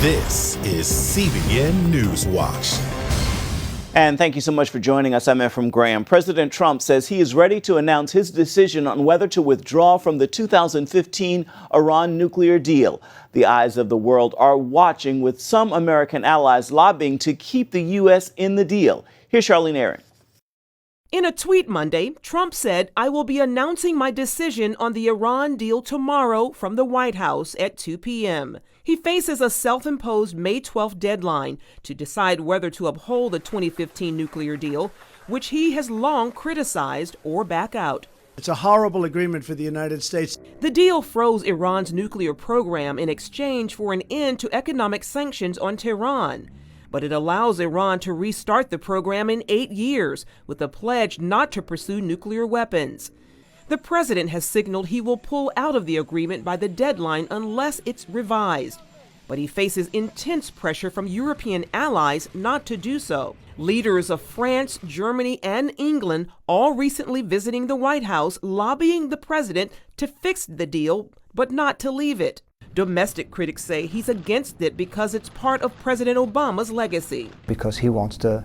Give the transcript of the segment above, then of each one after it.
This is CBN NewsWatch. And thank you so much for joining us. I'm Ephraim Graham. President Trump says he is ready to announce his decision on whether to withdraw from the 2015 Iran nuclear deal. The eyes of the world are watching, with some American allies lobbying to keep the U.S. in the deal. Here's Charlene Aaron. In a tweet Monday, Trump said, "I will be announcing my decision on the Iran deal tomorrow from the White House at 2 p.m. He faces a self-imposed May 12th deadline to decide whether to uphold the 2015 nuclear deal, which he has long criticized, or back out. It's a horrible agreement for the United States. The deal froze Iran's nuclear program in exchange for an end to economic sanctions on Tehran. But it allows Iran to restart the program in 8 years with a pledge not to pursue nuclear weapons. The president has signaled he will pull out of the agreement by the deadline unless it's revised. But he faces intense pressure from European allies not to do so. Leaders of France, Germany, and England all recently visiting the White House, lobbying the president to fix the deal, but not to leave it. Domestic critics say he's against it because it's part of President Obama's legacy. Because he wants to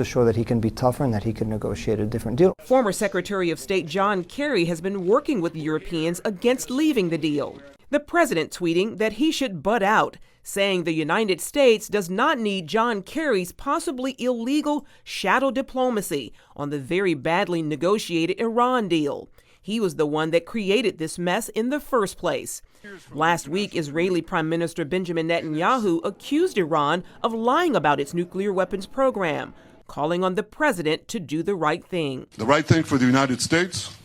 show that he can be tougher and that he can negotiate a different deal. Former Secretary of State John Kerry has been working with Europeans against leaving the deal. The president tweeting that he should butt out, saying the United States does not need John Kerry's possibly illegal shadow diplomacy on the very badly negotiated Iran deal. He was the one that created this mess in the first place. Last week, Israeli Prime Minister Benjamin Netanyahu accused Iran of lying about its nuclear weapons program, calling on the president to do the right thing. The right thing for the United States,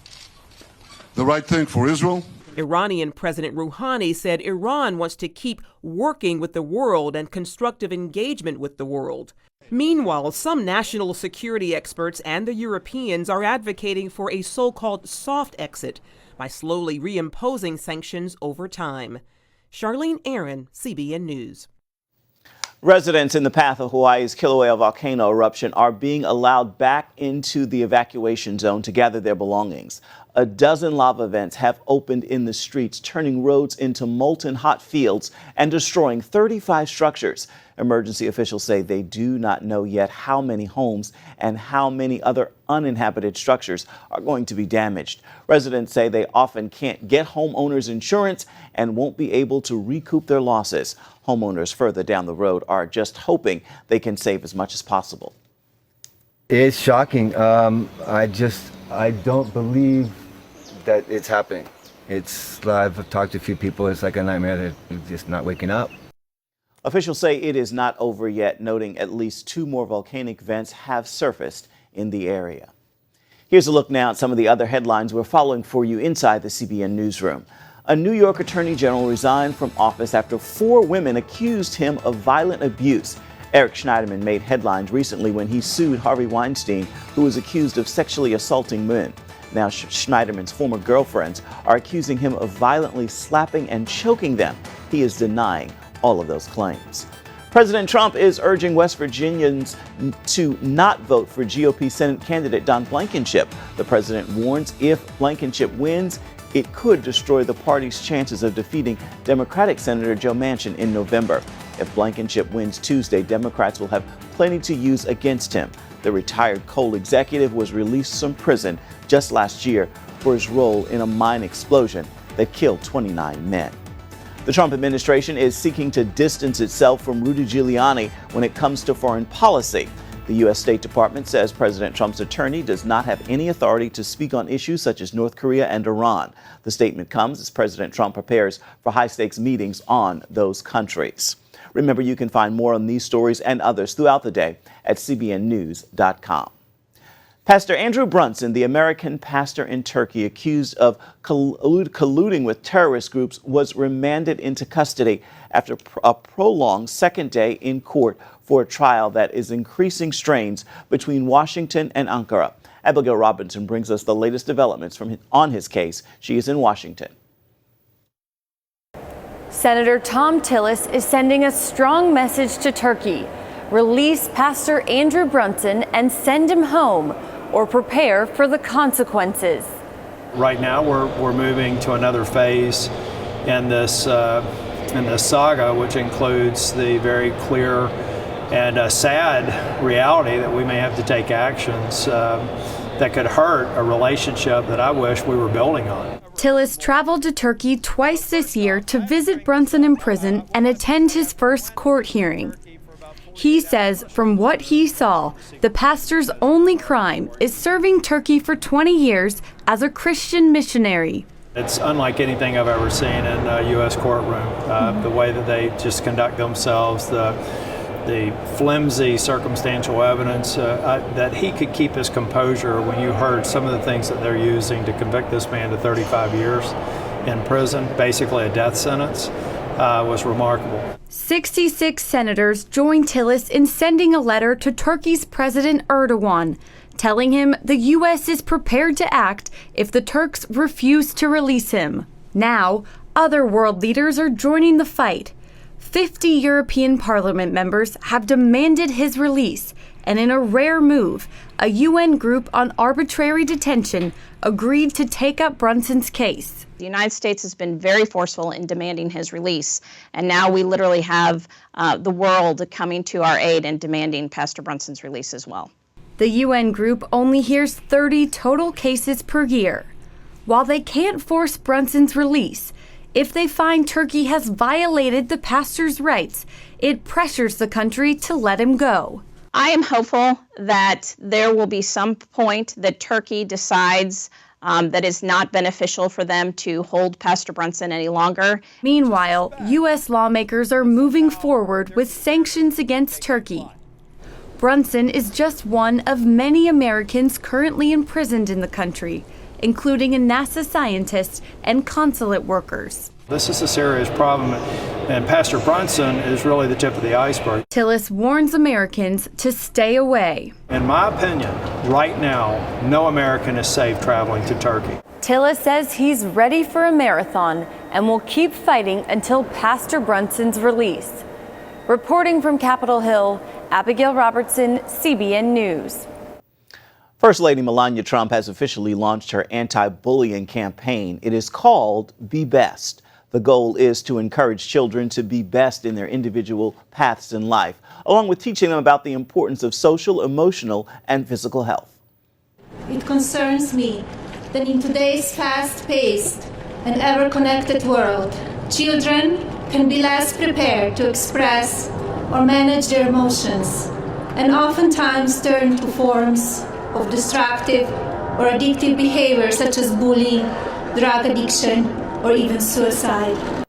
the right thing for Israel. Iranian President Rouhani said Iran wants to keep working with the world and constructive engagement with the world. Meanwhile, some national security experts and the Europeans are advocating for a so-called soft exit by slowly reimposing sanctions over time. Charlene Aaron, CBN News. Residents in the path of Hawaii's Kilauea volcano eruption are being allowed back into the evacuation zone to gather their belongings. A dozen lava vents have opened in the streets, turning roads into molten hot fields and destroying 35 structures. Emergency officials say they do not know yet how many homes and how many other uninhabited structures are going to be damaged. Residents say they often can't get homeowners insurance and won't be able to recoup their losses. Homeowners further down the road are just hoping they can save as much as possible. It's shocking. I don't believe that it's happening. I've talked to a few people. It's like a nightmare. They're just not waking up. Officials say it is not over yet, noting at least 2 more volcanic vents have surfaced in the area. Here's a look now at some of the other headlines we're following for you inside the CBN newsroom. A New York attorney general resigned from office after 4 women accused him of violent abuse. Eric Schneiderman made headlines recently when he sued Harvey Weinstein, who was accused of sexually assaulting men. Now, Schneiderman's former girlfriends are accusing him of violently slapping and choking them. He is denying all of those claims. President Trump is urging West Virginians to not vote for GOP Senate candidate Don Blankenship. The president warns if Blankenship wins, it could destroy the party's chances of defeating Democratic Senator Joe Manchin in November. If Blankenship wins Tuesday, Democrats will have plenty to use against him. The retired coal executive was released from prison just last year for his role in a mine explosion that killed 29 men. The Trump administration is seeking to distance itself from Rudy Giuliani when it comes to foreign policy. The U.S. State Department says President Trump's attorney does not have any authority to speak on issues such as North Korea and Iran. The statement comes as President Trump prepares for high-stakes meetings on those countries. Remember, you can find more on these stories and others throughout the day at cbnnews.com. Pastor Andrew Brunson, the American pastor in Turkey accused of colluding with terrorist groups, was remanded into custody after a prolonged second day in court for a trial that is increasing strains between Washington and Ankara. Abigail Robinson brings us the latest developments on his case. She is in Washington. Senator Tom Tillis is sending a strong message to Turkey. Release Pastor Andrew Brunson and send him home, or prepare for the consequences. Right now, we're moving to another phase in this saga, which includes the very clear and sad reality that we may have to take actions that could hurt a relationship that I wish we were building on. Tillis traveled to Turkey twice this year to visit Brunson in prison and attend his first court hearing. He says from what he saw, the pastor's only crime is serving Turkey for 20 years as a Christian missionary. It's unlike anything I've ever seen in a U.S. courtroom. The way that they just conduct themselves, the flimsy circumstantial evidence, that he could keep his composure when you heard some of the things that they're using to convict this man to 35 years in prison, basically a death sentence, was remarkable. 66 senators joined Tillis in sending a letter to Turkey's President Erdogan, telling him the U.S. is prepared to act if the Turks refuse to release him. Now, other world leaders are joining the fight. 50 European Parliament members have demanded his release, and in a rare move, a UN group on arbitrary detention agreed to take up Brunson's case. The United States has been very forceful in demanding his release, and now we literally have the world coming to our aid and demanding Pastor Brunson's release as well. The UN group only hears 30 total cases per year. While they can't force Brunson's release, if they find Turkey has violated the pastor's rights, it pressures the country to let him go. I am hopeful that there will be some point that Turkey decides that it's not beneficial for them to hold Pastor Brunson any longer. Meanwhile, U.S. lawmakers are moving forward with sanctions against Turkey. Brunson is just one of many Americans currently imprisoned in the country, including a NASA scientist and consulate workers. This is a serious problem, and Pastor Brunson is really the tip of the iceberg. Tillis warns Americans to stay away. In my opinion, right now, no American is safe traveling to Turkey. Tillis says he's ready for a marathon and will keep fighting until Pastor Brunson's release. Reporting from Capitol Hill, Abigail Robertson, CBN News. First Lady Melania Trump has officially launched her anti-bullying campaign. It is called Be Best. The goal is to encourage children to be best in their individual paths in life, along with teaching them about the importance of social, emotional, and physical health. It concerns me that in today's fast-paced and ever-connected world, children can be less prepared to express or manage their emotions, and oftentimes turn to forms of destructive or addictive behavior such as bullying, drug addiction, or even suicide.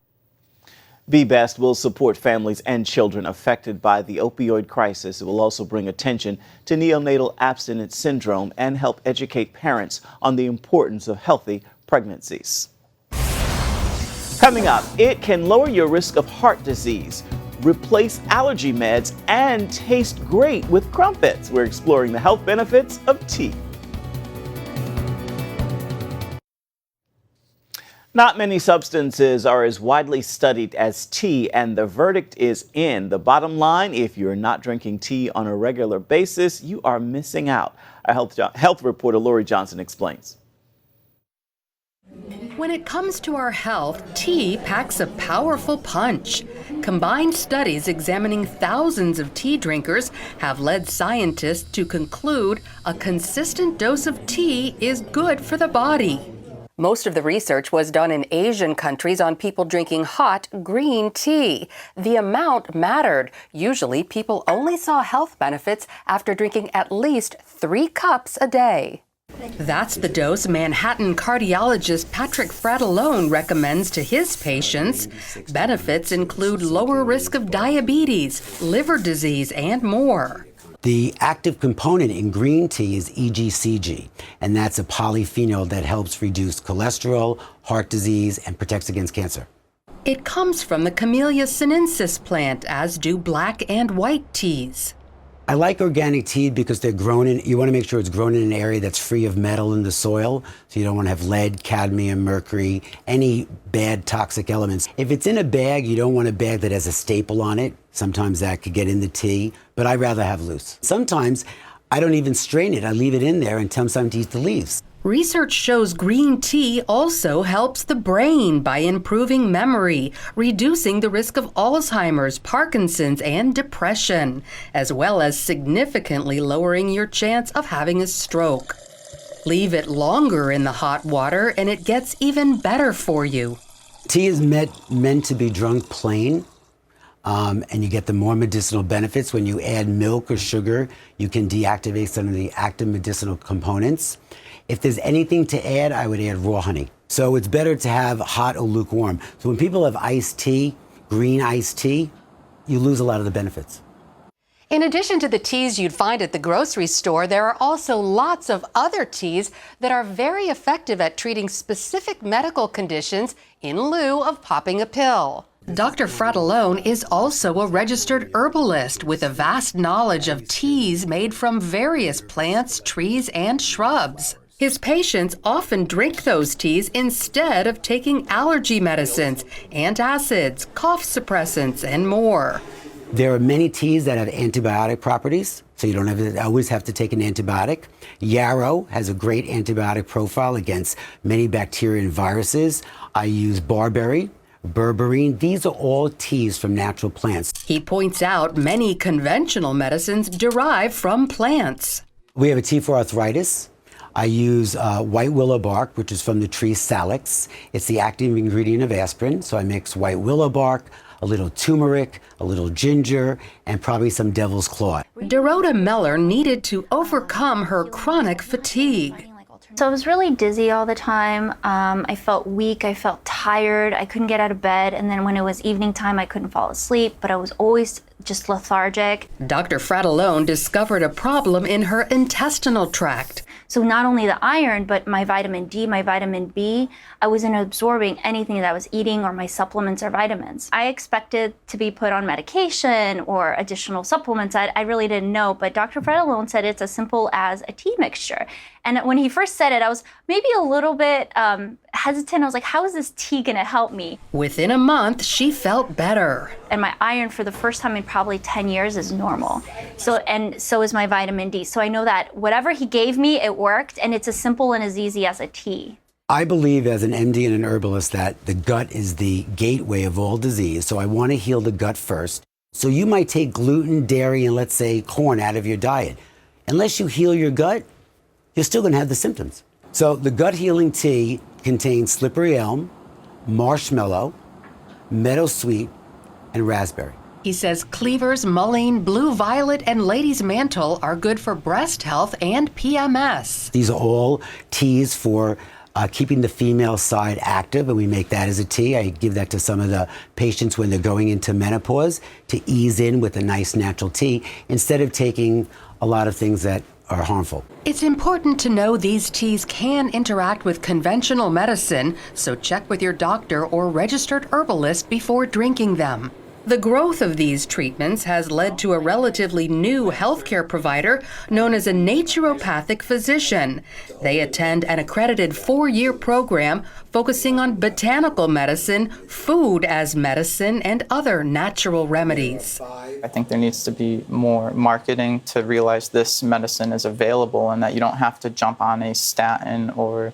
Be Best will support families and children affected by the opioid crisis. It will also bring attention to neonatal abstinence syndrome and help educate parents on the importance of healthy pregnancies. Coming up, it can lower your risk of heart disease, replace allergy meds, and taste great with crumpets. We're exploring the health benefits of tea. Not many substances are as widely studied as tea, and the verdict is in. The bottom line, if you're not drinking tea on a regular basis, you are missing out. Our health reporter Lori Johnson explains. When it comes to our health, tea packs a powerful punch. Combined studies examining thousands of tea drinkers have led scientists to conclude a consistent dose of tea is good for the body. Most of the research was done in Asian countries on people drinking hot green tea. The amount mattered. Usually, people only saw health benefits after drinking at least 3 cups a day. That's the dose Manhattan cardiologist Patrick Fratellone recommends to his patients. Benefits include lower risk of diabetes, liver disease, and more. The active component in green tea is EGCG, and that's a polyphenol that helps reduce cholesterol, heart disease, and protects against cancer. It comes from the Camellia sinensis plant, as do black and white teas. I like organic tea because they're grown in, you want to make sure it's grown in an area that's free of metal in the soil. So you don't want to have lead, cadmium, mercury, any bad toxic elements. If it's in a bag, you don't want a bag that has a staple on it. Sometimes that could get in the tea, but I'd rather have loose. Sometimes I don't even strain it. I leave it in there and tell them to eat the leaves. Research shows green tea also helps the brain by improving memory, reducing the risk of Alzheimer's, Parkinson's, and depression, as well as significantly lowering your chance of having a stroke. Leave it longer in the hot water and it gets even better for you. Tea is meant to be drunk plain, and you get the more medicinal benefits. When you add milk or sugar, you can deactivate some of the active medicinal components. If there's anything to add, I would add raw honey. So it's better to have hot or lukewarm. So when people have iced tea, green iced tea, you lose a lot of the benefits. In addition to the teas you'd find at the grocery store, there are also lots of other teas that are very effective at treating specific medical conditions in lieu of popping a pill. Dr. Fratellone is also a registered herbalist with a vast knowledge of teas made from various plants, trees, and shrubs. His patients often drink those teas instead of taking allergy medicines, antacids, cough suppressants, and more. There are many teas that have antibiotic properties, so you don't always have to take an antibiotic. Yarrow has a great antibiotic profile against many bacteria and viruses. I use barberry, berberine. These are all teas from natural plants. He points out many conventional medicines derive from plants. We have a tea for arthritis. I use white willow bark, which is from the tree Salix. It's the active ingredient of aspirin, so I mix white willow bark, a little turmeric, a little ginger, and probably some devil's claw. Dorota Meller needed to overcome her chronic fatigue. So I was really dizzy all the time. I felt weak, I felt tired, I couldn't get out of bed, and then when it was evening time, I couldn't fall asleep, but I was always just lethargic. Dr. Fratellone discovered a problem in her intestinal tract. So not only the iron, but my vitamin D, my vitamin B, I wasn't absorbing anything that I was eating or my supplements or vitamins. I expected to be put on medication or additional supplements. I really didn't know, but Dr. Fratellone said it's as simple as a tea mixture. And when he first said it, I was maybe a little bit hesitant. I was like, how is this tea gonna help me? Within a month, she felt better. And my iron for the first time in probably 10 years is normal. So is my vitamin D. So I know that whatever he gave me, it worked, and it's as simple and as easy as a tea. I believe as an MD and an herbalist that the gut is the gateway of all disease. So I want to heal the gut first. So you might take gluten, dairy, and let's say corn out of your diet. Unless you heal your gut, you're still going to have the symptoms. So the gut healing tea contains slippery elm, marshmallow, meadowsweet, and raspberry. He says cleavers, mullein, blue violet, and lady's mantle are good for breast health and PMS. These are all teas for keeping the female side active, and we make that as a tea. I give that to some of the patients when they're going into menopause to ease in with a nice natural tea instead of taking a lot of things that are harmful. It's important to know these teas can interact with conventional medicine, so check with your doctor or registered herbalist before drinking them. The growth of these treatments has led to a relatively new healthcare provider known as a naturopathic physician. They attend an accredited 4-year program focusing on botanical medicine, food as medicine, and other natural remedies. I think there needs to be more marketing to realize this medicine is available and that you don't have to jump on a statin or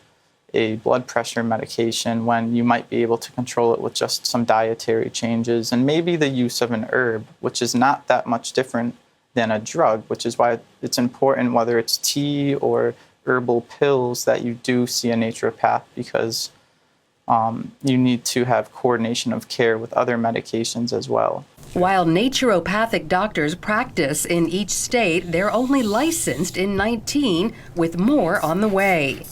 a blood pressure medication when you might be able to control it with just some dietary changes and maybe the use of an herb, which is not that much different than a drug, which is why it's important, whether it's tea or herbal pills, that you do see a naturopath, because you need to have coordination of care with other medications as well. While naturopathic doctors practice in each state, they're only licensed in 19, with more on the way.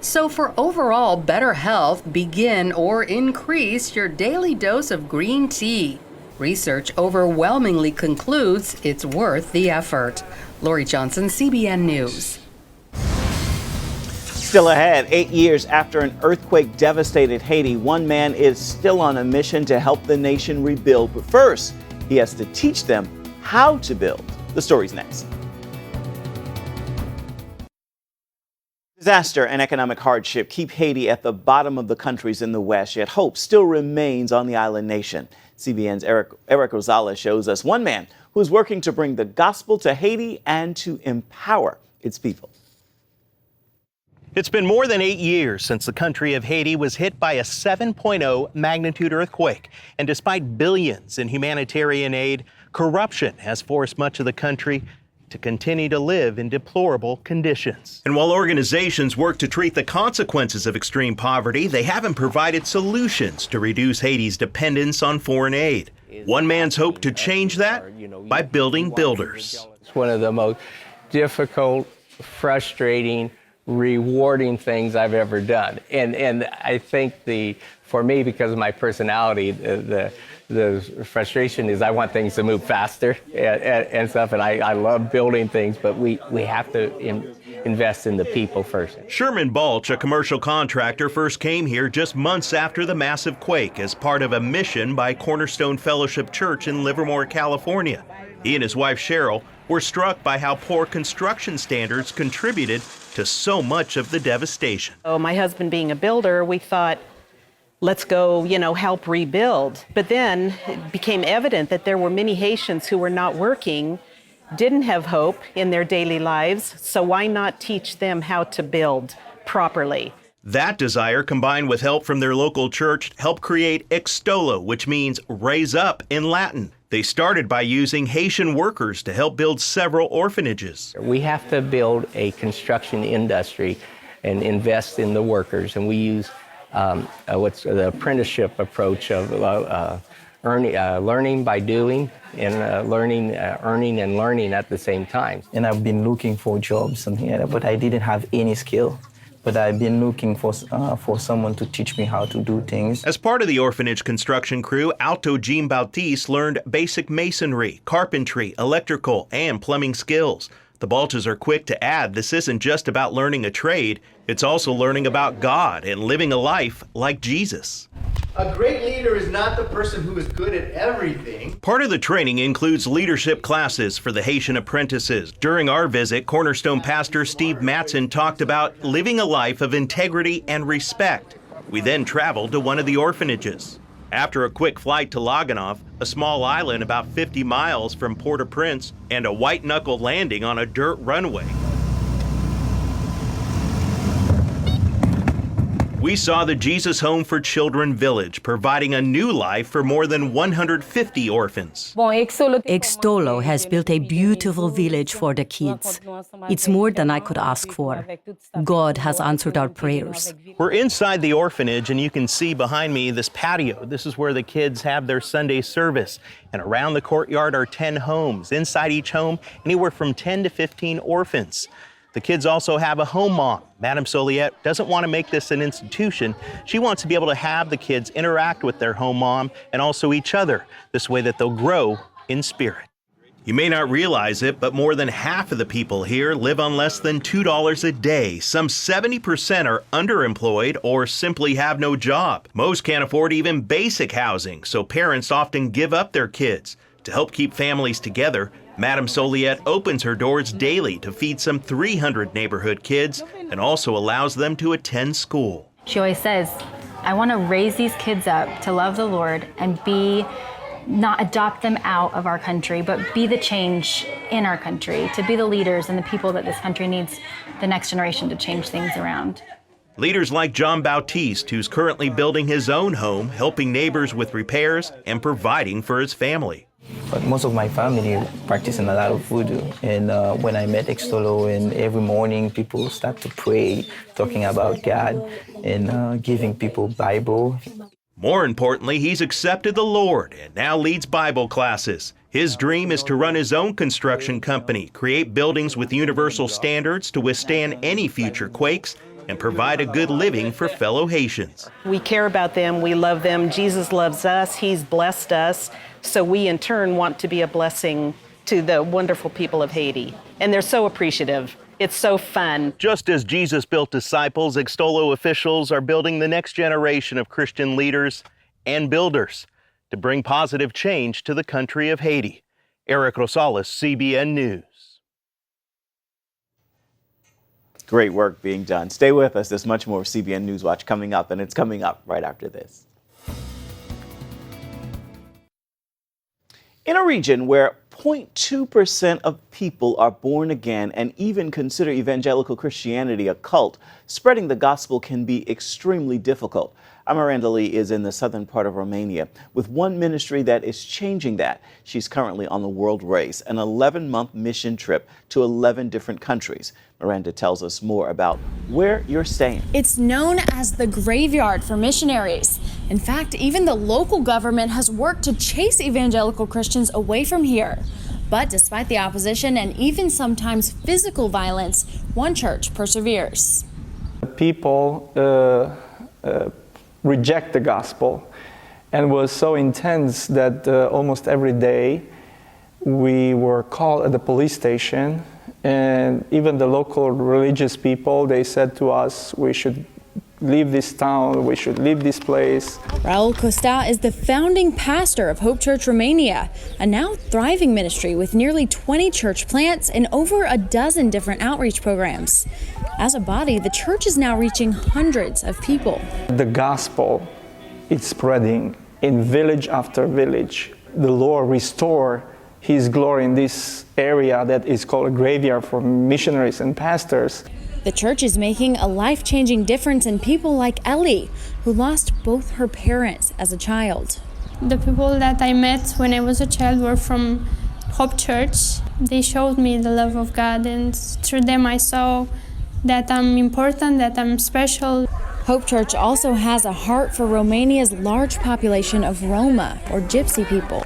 So for overall better health, begin or increase your daily dose of green tea. Research overwhelmingly concludes it's worth the effort. Lori Johnson, CBN News. Still ahead, 8 years after an earthquake devastated Haiti, one man is still on a mission to help the nation rebuild. But first, he has to teach them how to build. The story's next. Disaster and economic hardship keep Haiti at the bottom of the countries in the West, yet hope still remains on the island nation. CBN's Eric Rosales shows us one man who is working to bring the gospel to Haiti and to empower its people. It's been more than 8 years since the country of Haiti was hit by a 7.0 magnitude earthquake. And despite billions in humanitarian aid, corruption has forced much of the country to continue to live in deplorable conditions. And while organizations work to treat the consequences of extreme poverty, they haven't provided solutions to reduce Haiti's dependence on foreign aid. One man's hoped to change that by building builders. It's one of the most difficult, frustrating, rewarding things I've ever done. And I think for me, because of my personality, the frustration is I want things to move faster and stuff. And I love building things, but we have to invest in the people first. Sherman Balch, a commercial contractor, first came here just months after the massive quake as part of a mission by Cornerstone Fellowship Church in Livermore, California. He and his wife Cheryl were struck by how poor construction standards contributed to so much of the devastation. Oh, my husband being a builder, we thought, let's go, help rebuild. But then it became evident that there were many Haitians who were not working, didn't have hope in their daily lives, so why not teach them how to build properly? That desire, combined with help from their local church, helped create Extolo, which means raise up in Latin. They started by using Haitian workers to help build several orphanages. We have to build a construction industry and invest in the workers, and we use what's the apprenticeship approach of learning by doing and earning and learning at the same time. And I've been looking for jobs, something like that, but I didn't have any skill. But I've been looking for someone to teach me how to do things. As part of the orphanage construction crew, Alto Jean Baptiste learned basic masonry, carpentry, electrical, and plumbing skills. The Balches are quick to add this isn't just about learning a trade, it's also learning about God and living a life like Jesus. A great leader is not the person who is good at everything. Part of the training includes leadership classes for the Haitian apprentices. During our visit, Cornerstone pastor Steve Matson talked about living a life of integrity and respect. We then traveled to one of the orphanages. After a quick flight to Laganoff, a small island about 50 miles from Port-au-Prince, and a white-knuckle landing on a dirt runway, we saw the Jesus Home for Children Village, providing a new life for more than 150 orphans. Extolo has built a beautiful village for the kids. It's more than I could ask for. God has answered our prayers. We're inside the orphanage, and you can see behind me this patio. This is where the kids have their Sunday service. And around the courtyard are 10 homes. Inside each home, anywhere from 10 to 15 orphans. The kids also have a home mom. Madame Soliette doesn't want to make this an institution. She wants to be able to have the kids interact with their home mom and also each other, this way that they'll grow in spirit. You may not realize it, but more than half of the people here live on less than $2 a day. Some 70% are underemployed or simply have no job. Most can't afford even basic housing, so parents often give up their kids. To help keep families together, Madame Soliette opens her doors daily to feed some 300 neighborhood kids and also allows them to attend school. She always says, I want to raise these kids up to love the Lord and not adopt them out of our country, but be the change in our country, to be the leaders and the people that this country needs, the next generation, to change things around. Leaders like John Bautiste, who's currently building his own home, helping neighbors with repairs and providing for his family. But most of my family practicing a lot of voodoo. And when I met Extolo, and every morning people start to pray, talking about God and giving people Bible. More importantly, he's accepted the Lord and now leads Bible classes. His dream is to run his own construction company, create buildings with universal standards to withstand any future quakes, and provide a good living for fellow Haitians. We care about them, we love them, Jesus loves us, he's blessed us, so we in turn want to be a blessing to the wonderful people of Haiti. And they're so appreciative. It's so fun. Just as Jesus built disciples, Extolo officials are building the next generation of Christian leaders and builders to bring positive change to the country of Haiti. Eric Rosales, CBN News. Great work being done. Stay with us. There's much more CBN NewsWatch coming up, and it's coming up right after this. In a region where 0.2% of people are born again and even consider evangelical Christianity a cult. Spreading the gospel can be extremely difficult. Miranda Lee is in the southern part of Romania with one ministry that is changing that. She's currently on the world race, an 11-month mission trip to 11 different countries. Miranda tells us more about where you're staying. It's known as the graveyard for missionaries. In fact, even the local government has worked to chase evangelical Christians away from here. But despite the opposition and even sometimes physical violence, one church perseveres. People reject the gospel, and was so intense that almost every day we were called at the police station, and even the local religious people, they said to us we should leave this town, we should leave this place. Raul Costa is the founding pastor of Hope Church Romania, a now thriving ministry with nearly 20 church plants and over a dozen different outreach programs. As a body, the church is now reaching hundreds of people. The gospel is spreading in village after village. The Lord restore His glory in this area that is called a graveyard for missionaries and pastors. The church is making a life-changing difference in people like Ellie, who lost both her parents as a child. The people that I met when I was a child were from Hope Church. They showed me the love of God, and through them I saw that I'm important, that I'm special. Hope Church also has a heart for Romania's large population of Roma, or Gypsy people.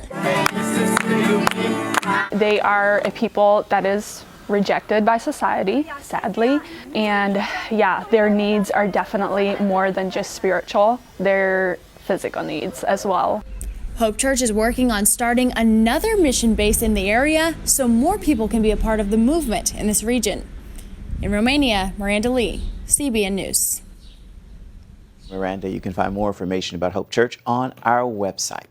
They are a people that is rejected by society, sadly, and yeah, their needs are definitely more than just spiritual, they're physical needs as well. Hope Church is working on starting another mission base in the area so more people can be a part of the movement in this region. In Romania, Miranda Lee, CBN News. Miranda, you can find more information about Hope Church on our website.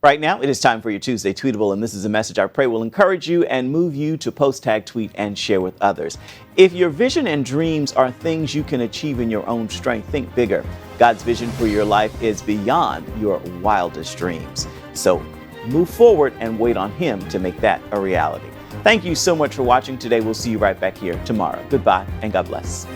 Right now, it is time for your Tuesday Tweetable, and this is a message I pray will encourage you and move you to post, tag, tweet, and share with others. If your vision and dreams are things you can achieve in your own strength, think bigger. God's vision for your life is beyond your wildest dreams. So move forward and wait on Him to make that a reality. Thank you so much for watching today. We'll see you right back here tomorrow. Goodbye and God bless.